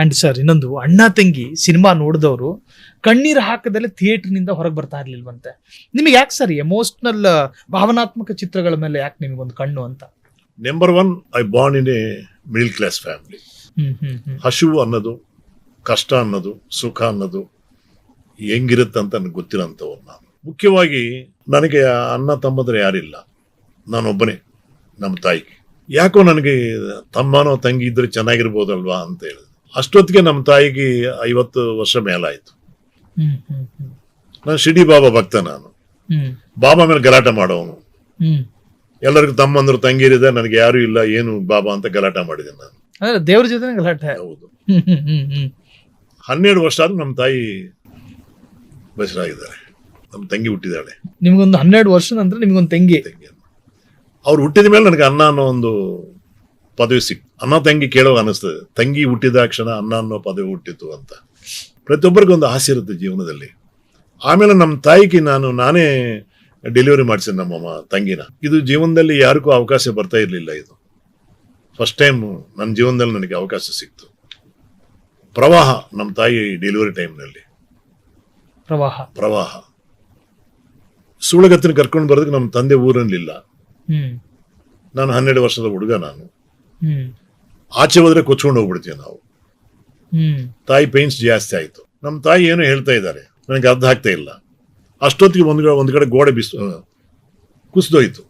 And sir, ಇನ್ನೊಂದು ಅಣ್ಣ ತಂಗಿ ಸಿನಿಮಾ ನೋಡಿದವರು ಕಣ್ಣೀರು ಹಾಕದಲ್ಲೇ ಥಿಯೇಟರ್ನಿಂದ ಹೊರಗೆ ಬರ್ತಾ ಇರ್ಲಿಲ್ವಂತೆ. ನಿಮಗೆ ಯಾಕೆ ಸರ್ ಎಮೋಷನಲ್ ಭಾವನಾತ್ಮಕ ಚಿತ್ರಗಳ ಮೇಲೆ ಯಾಕೆ ನಿಮಗೊಂದು ಕಣ್ಣು ಅಂತ? Number one, I born in a middle class family. ಹಸಿವು ಅನ್ನೋದು, ಕಷ್ಟ ಅನ್ನೋದು, ಸುಖ ಅನ್ನೋದು ಹೆಂಗಿರುತ್ತಂತ ನನಗೆ ಗೊತ್ತಿರೋಂಥವ್ರು ನಾನು. ಮುಖ್ಯವಾಗಿ ನನಗೆ ಅಣ್ಣ ತಮ್ಮಂದ್ರೆ ಯಾರಿಲ್ಲ, ನಾನೊಬ್ಬನೇ ನಮ್ಮ ತಾಯಿಗೆ. ಯಾಕೋ ನನಗೆ ತಮ್ಮನೋ ತಂಗಿ ಇದ್ರೆ ಚೆನ್ನಾಗಿರ್ಬೋದಲ್ವಾ ಅಂತ ಹೇಳಿದೆ. ಅಷ್ಟೊತ್ತಿಗೆ ನಮ್ಮ ತಾಯಿಗೆ 50 ವರ್ಷ ಮೇಲಾಯ್ತು. ನಾನು ಶಿಡಿ ಬಾಬಾ ಭಕ್ತ. ನಾನು ಬಾಬಾ ಮೇಲೆ ಗಲಾಟೆ ಮಾಡೋನು. ಎಲ್ಲರಿಗೂ ತಮ್ಮಂದ್ರು ತಂಗಿರಿದೆ, ನನಗೆ ಯಾರು ಇಲ್ಲ, ಏನು ಬಾಬಾ ಅಂತ ಗಲಾಟೆ ಮಾಡಿದೆ ನಾನು. ದೇವ್ರ ಜೊತೆ ಗಲಾಟೆ. ಹೌದು. 12 ವರ್ಷ ಆದ್ರೂ ನಮ್ಮ ತಾಯಿ ಬಸರಾಗಿದ್ದಾರೆ. ನಮ್ಮ ತಂಗಿ ಹುಟ್ಟಿದಾಳೆ. ನಿಮ್ಗೊಂದು 12 ವರ್ಷದ ನಂತರ ನಿಮ್ಗೊಂದು ತಂಗಿ. ಅವ್ರು ಹುಟ್ಟಿದ ಮೇಲೆ ನನಗೆ ಅಣ್ಣ ಅನ್ನೋ ಒಂದು ಪದವಿ ಸಿಕ್ತು. ಅಣ್ಣ ತಂಗಿ ಕೇಳೋ ಅನಿಸ್ತದೆ, ತಂಗಿ ಹುಟ್ಟಿದ ಕ್ಷಣ ಅಣ್ಣ ಅನ್ನೋ ಪದವಿ ಹುಟ್ಟಿತು ಅಂತ. ಪ್ರತಿಯೊಬ್ಬರಿಗೊಂದು ಆಸೆ ಇರುತ್ತೆ ಜೀವನದಲ್ಲಿ. ಆಮೇಲೆ ನಮ್ಮ ತಾಯಿಗೆ ನಾನೇ ಡೆಲಿವರಿ ಮಾಡಿಸಿದೆ ನಮ್ಮಮ್ಮ ತಂಗಿನ. ಇದು ಜೀವನದಲ್ಲಿ ಯಾರಿಗೂ ಅವಕಾಶ ಬರ್ತಾ ಇರಲಿಲ್ಲ. ಇದು ಫಸ್ಟ್ ಟೈಮ್ ನನ್ನ ಜೀವನದಲ್ಲಿ ನನಗೆ ಅವಕಾಶ ಸಿಕ್ತು. ಪ್ರವಾಹ, ನಮ್ಮ ತಾಯಿ ಡೆಲಿವರಿ ಟೈಮ್ನಲ್ಲಿ ಪ್ರವಾಹ. ಸುಳಗತ್ತಿನ ಕರ್ಕೊಂಡು ಬರೋದಕ್ಕೆ ನಮ್ಮ ತಂದೆ ಊರಲ್ಲಿಲ್ಲ. ನಾನು 12 ವರ್ಷದ ಹುಡುಗ. ನಾನು ಆಚೆ ಹೋದ್ರೆ ಕೊಚ್ಕೊಂಡು ಹೋಗ್ಬಿಡ್ತೀವಿ ನಾವು. ತಾಯಿ ಪೇನ್ಸ್ ಜಾಸ್ತಿ ಆಯ್ತು. ನಮ್ಮ ತಾಯಿ ಏನೋ ಹೇಳ್ತಾ ಇದ್ದಾರೆ, ನನಗೆ ಅರ್ಥ ಆಗ್ತಾ ಇಲ್ಲ. ಅಷ್ಟೊತ್ತಿಗೆ ಒಂದು ಕಡೆ ಗೋಡೆ ಕುಸಿದೋಯ್ತು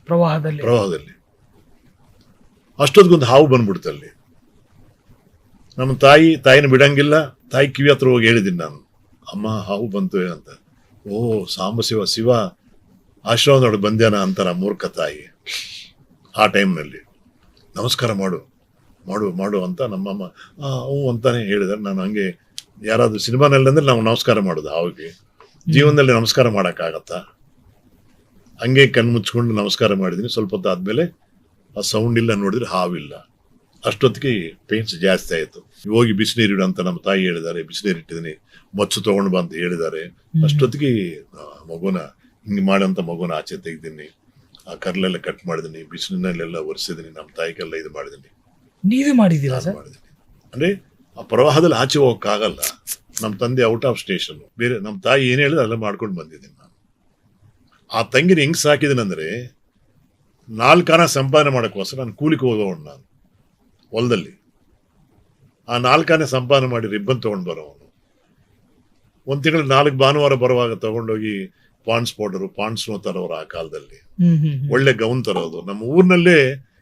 ಪ್ರವಾಹದಲ್ಲಿ. ಅಷ್ಟೊತ್ತಿಗೊಂದು ಹಾವು ಬಂದ್ಬಿಡ್ತು ಅಲ್ಲಿ. ನಮ್ಮ ತಾಯಿನ ಬಿಡಂಗಿಲ್ಲ. ತಾಯಿ ಕಿವಿ ಹತ್ರ ಹೋಗಿ ಹೇಳಿದ್ದೀನಿ ನಾನು, ಅಮ್ಮ ಹಾವು ಬಂತು ಅಂತ. ಓ ಸಾಂಬ ಶಿವ ಆಶ್ರಮದೊಳಗೆ ಬಂದ್ಯಾನ ಅಂತಾರ ಮೂರ್ಖ ತಾಯಿ. ಆ ಟೈಮ್ನಲ್ಲಿ ನಮಸ್ಕಾರ ಮಾಡು ಮಾಡು ಮಾಡು ಅಂತ ನಮ್ಮಮ್ಮ ಹ್ಞೂ ಅಂತಾನೆ ಹೇಳಿದಾರೆ. ನಾನು ಹಂಗೆ ಯಾರಾದ್ರೂ ಸಿನಿಮಾನಲ್ಲಿ ಅಂದ್ರೆ ನಾವು ನಮಸ್ಕಾರ ಮಾಡೋದು ಹಾವಿಗೆ. ಜೀವನದಲ್ಲಿ ನಮಸ್ಕಾರ ಮಾಡೋಕ್ಕಾಗತ್ತಾ? ಹಂಗೆ ಕಣ್ಣು ಮುಚ್ಕೊಂಡು ನಮಸ್ಕಾರ ಮಾಡಿದ್ದೀನಿ. ಸ್ವಲ್ಪ ಹೊತ್ತು ಆದ್ಮೇಲೆ ಆ ಸೌಂಡ್ ಇಲ್ಲ, ನೋಡಿದ್ರೆ ಹಾವಿಲ್ಲ. ಅಷ್ಟೊತ್ತಿಗೆ ಪೇನ್ಸ್ ಜಾಸ್ತಿ ಆಯಿತು. ಹೋಗಿ ಬಿಸಿನೀರು ಇಡು ಅಂತ ನಮ್ಮ ತಾಯಿ ಹೇಳಿದ್ದಾರೆ. ಬಿಸಿನೀರು ಇಟ್ಟಿದ್ದೀನಿ. ಮಚ್ಚು ತಗೊಂಡು ಬಾ ಅಂತ ಹೇಳಿದ್ದಾರೆ. ಅಷ್ಟೊತ್ತಿಗೆ ಮಗುನ ಹಿಂಗೆ ಮಾಡಂತ ಮಗುನ ಆಚೆ ತೆಗ್ದೀನಿ. ಆ ಕರ್ಲೆಲ್ಲ ಕಟ್ ಮಾಡಿದ್ದೀನಿ, ಬಿಸಿಲಿನಲ್ಲೆಲ್ಲ ಒರೆಸಿದ್ದೀನಿ, ನಮ್ಮ ತಾಯಿಗೆಲ್ಲ ಇದು ಮಾಡಿದ್ದೀನಿ. ನೀವೇ ಮಾಡಿದ್ದೀರಾ? ಮಾಡಿದ್ದೀನಿ. ಅಂದ್ರೆ ಆ ಪ್ರವಾಹದಲ್ಲಿ ಆಚೆ ಹೋಗಕ್ಕಾಗಲ್ಲ. ನಮ್ಮ ತಂದೆ ಔಟ್ ಆಫ್ ಸ್ಟೇಷನ್. ಬೇರೆ ನಮ್ಮ ತಾಯಿ ಏನ್ ಹೇಳಿದ್ರೆ ಅಲ್ಲ ಮಾಡ್ಕೊಂಡು ಬಂದಿದ್ದೀನಿ ನಾನು. ಆ ತಂಗಿನ ಹೆಂಗ್ ಸಾಕಿದ್ದೀನಂದ್ರೆ, 4 ಆನೆ ಸಂಪಾದನೆ ಮಾಡೋಕ್ಕೋಸ್ಕರ ನಾನು ಕೂಲಿಗೆ ಹೋಗೋಣ. ನಾನು ಹೊಲದಲ್ಲಿ ಆ 4 ಆನೆ ಸಂಪಾದನೆ ಮಾಡಿ ರಿಬ್ಬನ್ ತಗೊಂಡು ಬರೋವನು. 1 ತಿಂಗಳು 4 ಭಾನುವಾರ ಬರುವಾಗ ತಗೊಂಡೋಗಿ ಪಾಂಡ್ಸ್ ಪೌಡರು, ಪಾಂಡ್ಸ್ನೋ ತರೋರು ಆ ಕಾಲದಲ್ಲಿ. ಒಳ್ಳೆ ಗೌನ್ ತರೋದು. ನಮ್ಮ ಊರಿನಲ್ಲೇ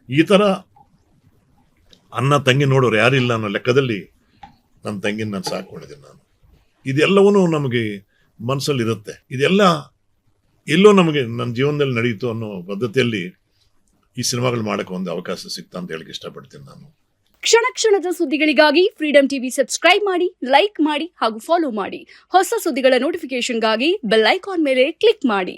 ಈ ತರ ಅಣ್ಣ ತಂಗಿ ನೋಡೋರು ಯಾರಿಲ್ಲ ಅನ್ನೋ ಲೆಕ್ಕದಲ್ಲಿ ನನ್ನ ತಂಗಿನ ನಾನು ಸಾಕೊಂಡಿದ್ದೀನಿ ನಾನು. ಇದೆಲ್ಲವೂ ನಮಗೆ ಮನಸ್ಸಲ್ಲಿ ಇರುತ್ತೆ. ಇದೆಲ್ಲ ಎಲ್ಲೋ ನಮಗೆ ನನ್ನ ಜೀವನದಲ್ಲಿ ನಡೆಯಿತು ಅನ್ನೋ ಪದ್ಧತಿಯಲ್ಲಿ ಈ ಸಿನಿಮಾಗಳು ಮಾಡಕ್ಕೆ ಒಂದು ಅವಕಾಶ ಸಿಕ್ತಾ ಅಂತ ಹೇಳಕ್ಕೆ ಇಷ್ಟಪಡ್ತೀನಿ ನಾನು. ಕ್ಷಣ ಕ್ಷಣದ ಸುದ್ದಿಗಳಿಗಾಗಿ ಫ್ರೀಡಂ ಟಿವಿ ಸಬ್ಸ್ಕ್ರೈಬ್ ಮಾಡಿ, ಲೈಕ್ ಮಾಡಿ ಹಾಗೂ ಫಾಲೋ ಮಾಡಿ. ಹೊಸ ಸುದ್ದಿಗಳ ನೋಟಿಫಿಕೇಶನ್ಗಾಗಿ ಬೆಲ್ ಐಕಾನ್ ಮೇಲೆ ಕ್ಲಿಕ್ ಮಾಡಿ.